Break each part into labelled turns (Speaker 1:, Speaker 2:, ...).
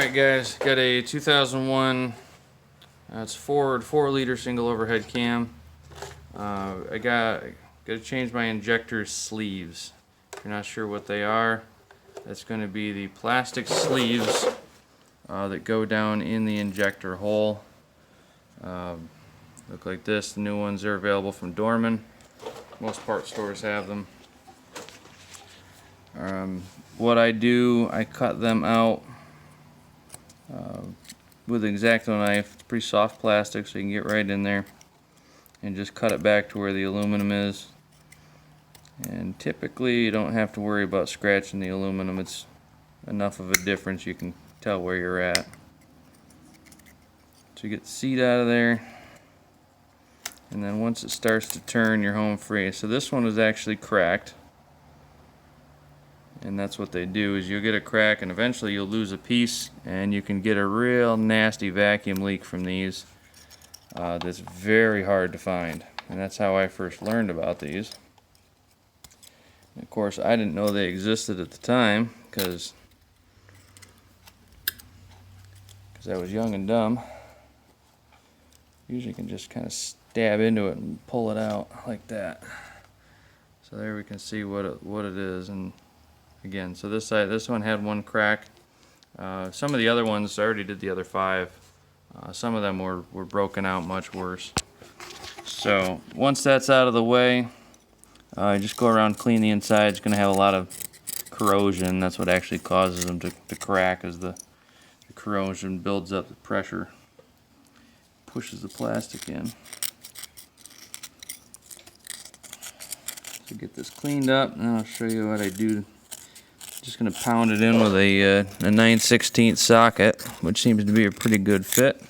Speaker 1: Alright guys, got a 2001, it's Ford 4-liter single overhead cam. I got to change my injector sleeves. If you're not sure what they are, that's going to be the plastic sleeves that go down in the injector hole. Look like this. The new ones are available from Dorman. Most part stores have them. What I do, I cut them out with an X-Acto knife. It's pretty soft plastic, so you can get right in there and just cut it back to where the aluminum is. And typically you don't have to worry about scratching the aluminum. It's enough of a difference you can tell where you're at. So you get the seat out of there, and then once it starts to turn, you're home free. So this one was actually cracked, and that's what they do, is you'll get a crack and eventually you'll lose a piece, and you can get a real nasty vacuum leak from these that's very hard to find. And that's how I first learned about these. And of course I didn't know they existed at the time because I was young and dumb. Usually you can just kind of stab into it and pull it out like that. So there we can see what it is. And again, so this one had one crack. Some of the other ones, I already did the other 5. Some of them were broken out much worse. So once that's out of the way, just go around, clean the inside. It's going to have a lot of corrosion. That's what actually causes them to crack, is the corrosion builds up the pressure, pushes the plastic in. So get this cleaned up, and I'll show you what I do. Just going to pound it in with a 9/16 socket, which seems to be a pretty good fit.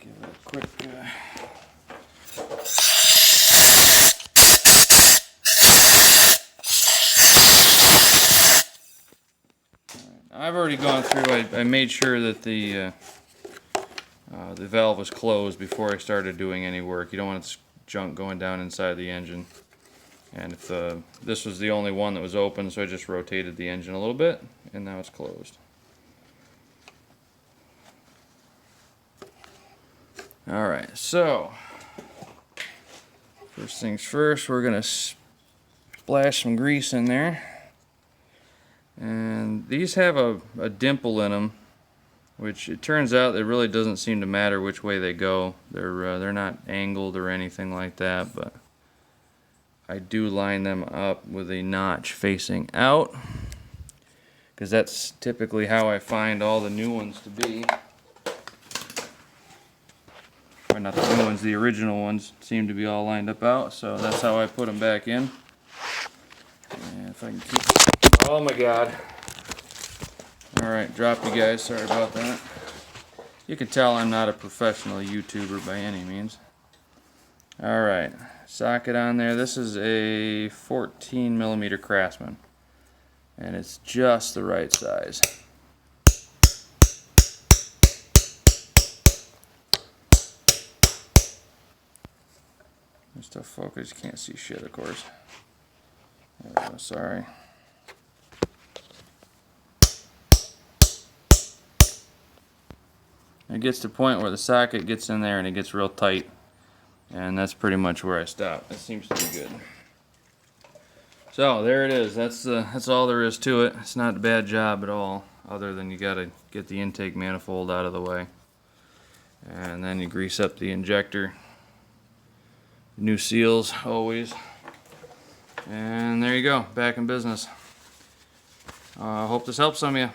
Speaker 1: Give it a quick I've already gone through. I made sure that the valve was closed before I started doing any work. You don't want this junk going down inside the engine. And if this was the only one that was open, so I just rotated the engine a little bit, and now it's closed. Alright, so first things first, we're going to splash some grease in there. And these have a dimple in them, which it turns out it really doesn't seem to matter which way they go. They're not angled or anything like that, but I do line them up with a notch facing out, because that's typically how I find all the new ones to be. Or not the new ones, the original ones seem to be all lined up out, so that's how I put them back in. And if I can keep... Oh my god. Alright, dropped you guys, sorry about that. You can tell I'm not a professional YouTuber by any means. Alright, socket on there. This is a 14mm Craftsman, and it's just the right size. Just tough focus, you can't see shit of course. There we go, sorry. It gets to the point where the socket gets in there and it gets real tight, and that's pretty much where I stop. That seems to be good. So there it is. That's all there is to it. It's not a bad job at all, other than you got to get the intake manifold out of the way, and then you grease up the injector. New seals always, and there you go, back in business. Hope this helps some of you.